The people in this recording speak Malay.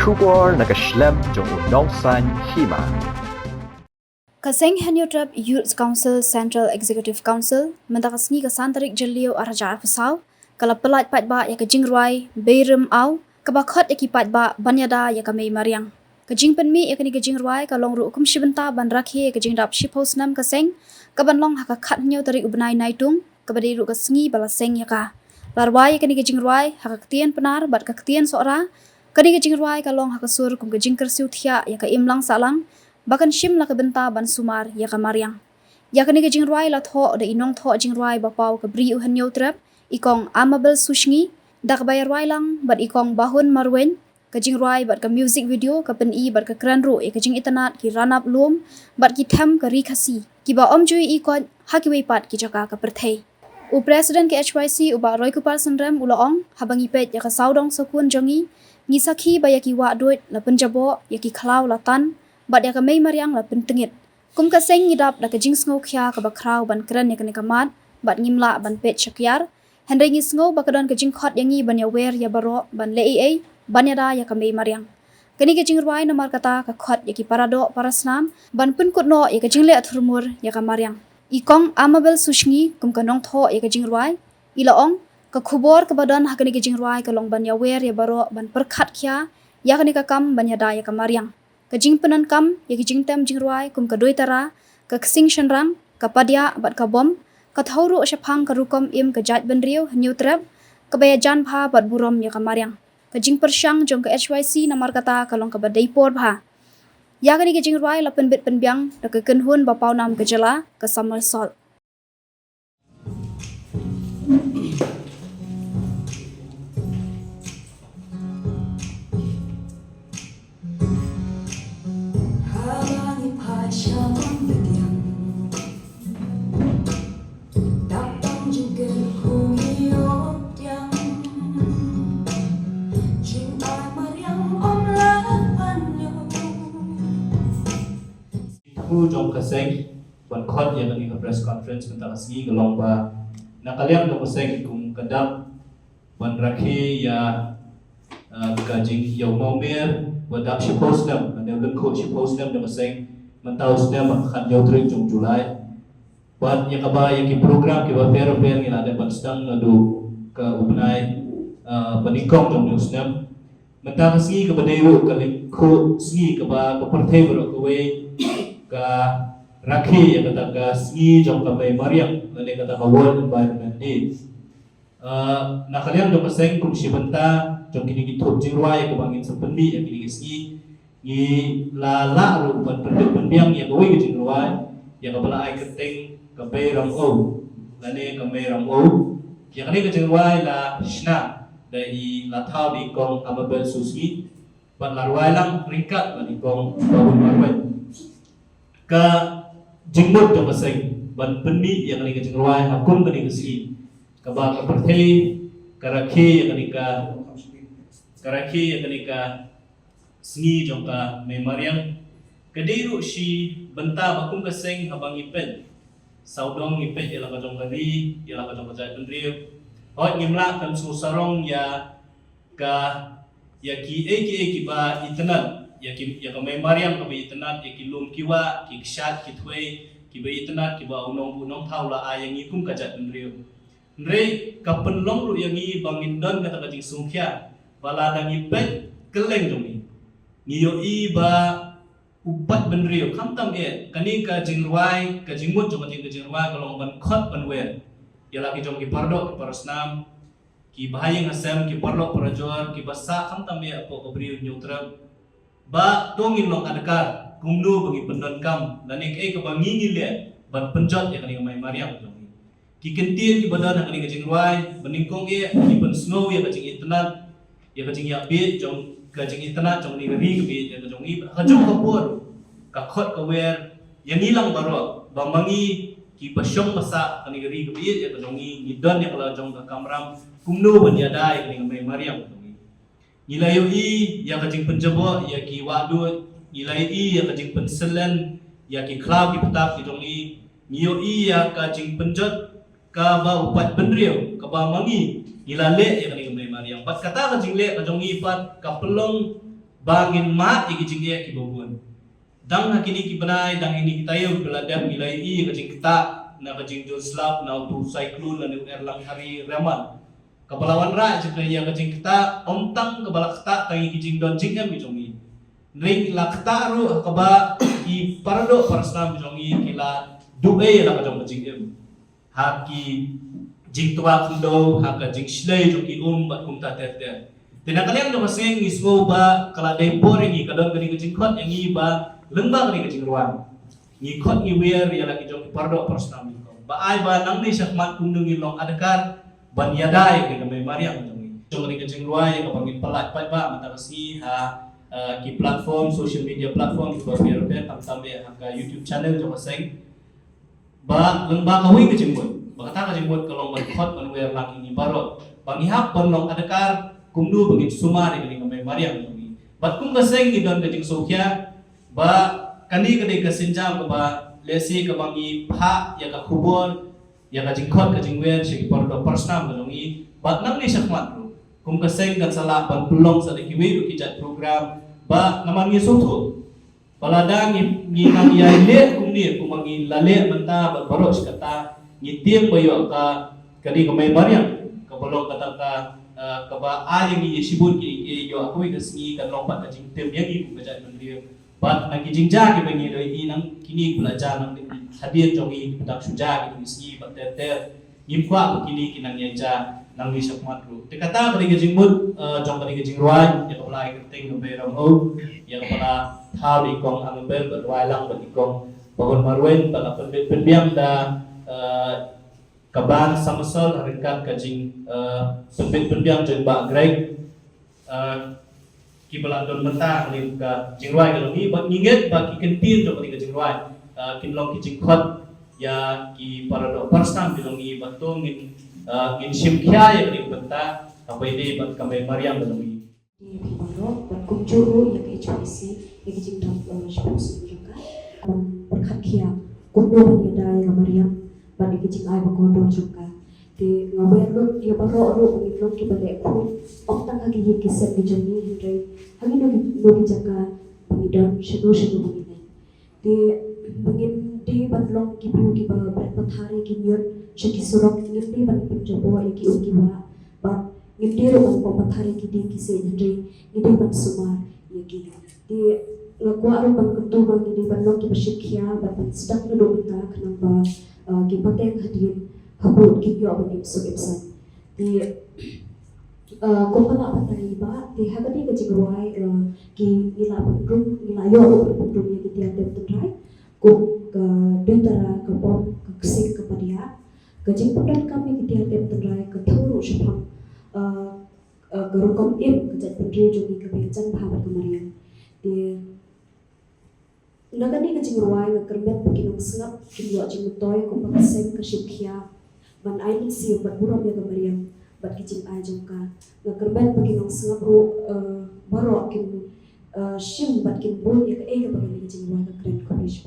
Shubor nakaslem jong unongsan hima. Kaseng Hanyutrap Youth Council Central Executive Council mentakasngi kasantarik jeliu arajar pesau kala pelat patba ya kejingruai beirem au kabakhat ya patba banyada ya kamei mariang kejing penmi ya kani kejingruai kalong ru kum shibenta ban rakhi ya kejing dap shipos nam kaseng kabanlong hakakhat nyau tarik ubnai naitung kabadi ru kasngi balaseng ya ka larwai ya kani kejingruai hakaktian penar bat kaktian sora kani kejingruai kalong hakasur kum kejing kersiu thia ya ka imlang salang bahkan shim la kebenta ban sumar ya kamariang ya kani ke jingruai la tho de inong tho jingruai bapau ke bri uhan yotrap ikong amabel sushni dak bayar wailang bat ikong bahun marwen ke jingruai bat ke music video ke peni bat ke kran ru ke jing internet ki ranap lum bat ki tham ke rikasi ki ba om jui ikon hakiwei pat ki jaka ke perthei u president ke HYC u ba roi kupal sanram ulaong habangi pet ya ka saudong sakun jongi ngisaki bayaki wa doit la penjabo ya ki khlaw la tan bat ya kamei mariang la pentengit kum ka seng ngidap la ka jing sngo khya ka bakrau ban kran ya kamat bat ngimla ban pet shakyar henry ngi sngo bakadon ka jing khot yangi ban ya wer ya baro ban le ban ya da ya kamei mariang kani ka jing ruai namar kata ka khot ya ki parado parasnam ban pun kut no ya ka jing le athurmur ya kamariang ikong amabel sushni kum ka nong tho ya ka jing ruai ilaong ka khubor ka badan hakani ka jing ruai ka long ban ya wer ya baro ban perkhat khya ya kani ka kam ban ya da ya kamariang kajing penan kam ya kijing tem jingruai kum kadoi tara ka ksing shanram ka padya bat ka bom ka thauru shaphang ka rukom im ka jat benriu nyutrap ka baya jan pha bat burom ya kamariang kajing persyang jong ka HYC namar kata kalong ka badai por bha ya kani kajing ruai la pen bit pen biang da ka kenhun bapau nam ka jala ka somersault Ku jong kaseng ban khot ya ngi ka press conference kan takasgi galong ba nakaliam no kaseng kum kadap ban rakhi ya ka jing yo momer wadap shi postam kan le ko shi postam no kaseng mantau stem khan yo trik jong Julai ban ya ka ba ya ki program ki ba pero ngi la de ban stang ngadu ka ubnai panikong jong newsnem mentakasgi ka baderu ka ko sgi ka ba ka parthai bro ko we ka rakhi ya kata ka sgi jong ka may mariam nani kata ka World Environment Day nakaliam jong kaseng kum shibanta jong kini githop jingruai ka bangin sapendi ya kini sgi ni la ru ban pendiang ya goi ka jingruai ya ka bala ai keteng ka bay ram o nani ka may ram o ya kani ka jingruai la shna dai la thau di kong amabel susi ban larwai lang ringkat ban di kong bahun marwai ka jingmut jong kaseng ban penni yang ni ka jingruai hakun kani kasi ka ba ka perthei ka rakhi yang ni ka rakhi yang ni ka sni jong ka memoriang kadiru shi benta bakum kaseng habang ipet saudong ipet ila ka jong kali ila ka jong ka jai pendriu hot ngimla kan susarong ya ka ya ki ba itenat ya ka may mariam ka ba itenat ya ki lum kiwa ki kshat ki thwe ki ba itenat ki ba unong thaula ayang ikum ka jat ndriu ndre ka penlong ru yang i bangin don kata ka jing sungkhya bala dang ipet keleng dong ni yo i ba upat benriu khamtam kani ka jingruai ka jingmut jong ka jingruai ka long ban khot ban we ya lagi jong ki pardo ki parasnam ki bahayang asam ki parlo parajor ki basa khamtam po ka briu nyutra ba tongin long adakar kumnu bagi pendon kam dan ek ka bangi le ban penjot ya kani mai mariam jong ki kentir ki badan kani ka jingruai beningkong ki ban snow ya ka jing internet ya ka jing ya bit jong ka jing internet jong ni ri ka bit ya ka jong i ka jong ka por ka khot ka wer yang hilang baro ba mangi ki basyong masa kani ri ka bit ya ka jong i don ya kala jong ka kamram kumnu ban ya dai kani mai mariam Nilai i yang kajing penjabo ya ki wadu nilai i yang kajing penselen ya ki klau ki petap ki dong i nio i ya kajing penjot ka ba upat benriu ka ba mangi nilale ya kani mai mariam pat kata kajing le ka dong i pat ka pelong bangin mat igijing e kibobun dang hakini kibanay dang ini kitayo beladam nilai i kajing kita na kajing joslap na tu cyclone na erlang hari raman kapalawan ra jikaya kajing kita omtang kabalak kita tangi kijing don jingam bijongi ring lakta ru kaba ki parado parsam bijongi kila duwe la kajong kajing haki jing tua kundo haka jing slay joki bat kumta tete tinakalian do maseng ismo ba kala depor ini kadon kani kajing khot yang i ba lembang kani kajing ruan ni khot ni wer ya lagi jong pardo parsam ko ba ai ba nang ni sakmat kundung ilong adakar ban yadai ke kami mariam jong kani kajing ruan yang kapangin pelat pai ba mata kasi ha ki platform social media platform ko biar tambe haka YouTube channel jong maseng ba lembang kawi kajing bang kata kajing kalong ban khot man wer lang ini barot bang ihap ban long adakar kumdu bangit sumari kani kami mariam jong bat kum kaseng ni don kajing sokya ba kani kani kasinjam ba lesi kabangi pha ya ka khubor ya ka jingkhot ka jingwer shi pordo personam ngi bat nang ni sakmat ru kum kaseng kan sala ban pelong sa kiwi ru kijat program ba naman ngi sotu paladang ngi nang ya le kum ni kum ngi lale menta ba baros kata ngi tiang bayo ka kani kami mariam ka bolong kata ka kaba ayang ngi sibun ki yo aku igasngi kan lompat ka jing tem yang kum kajat mandiri bat nang kijingja ki bangi do nang kini belajar nang hadir jongi pedak suja ki isi bateter ngimkwa ko kini kinang yaja nang ni sakmat ru te kata kali kijingmut jong kali kijingruan ya kepala keting be ram ho ya kepala thau di kong ambel berwai lang bagi kong bahon marwen pada penbiang da kaban samasol harikat kajing penbiang jen ba greg kibala don menta ni ka jingruai ka longi bat nginget ba ki kentin to ka jingruai kin long ki jingkhot ya ki parado parsam bilongi batong ngin simkhya ya ni benta abai de bat kamai mariam bilongi di paro bat kumjuru ya ke HPC ya ke jingdam sponsor juga berkat kia kumdo ya da ya mariam bat ke jing ai bakodo juga di ngawer lu ya baro ru ngilong ki bale ku oktang hagi ye kisat di joni hindai hagi no ki jaka pangidam shido bangin di bangin di batlong ki biu ki ba bret pathari ki nyot shiki surok ngindi ban pinjabo ya ki uki ba ngindi ro ban pathari ki di ki se hindai ngindi ban sumar ya ki di ngakwa ro ban kutu ba ngindi batlong ki bashikya ban sedak no do ta kanang ba ki pateng hadir habut kibyo abang imsuk imsan di kompana patay ba di hagadi ka jigruai ki nila bandung nila yo bandung ya kita ada tentrai ku ke dentara ke pom ke kesing ke padia ke jingpudan kami kita ada tentrai ke thuru shapang garukom im ke jat pendri jogi ke bejan bahabat kemarian di nagani ka jigruai ke kermet beginong sengap kibyo jingmutoy ku pakaseng ke shipkia ban ainin siyo bat buram ya gamariam bat kijing ay jongka ngakerban bagi nong sengap ro baro kin shim bat kin bun ya ka ay ka bagi kijing wa ka kren college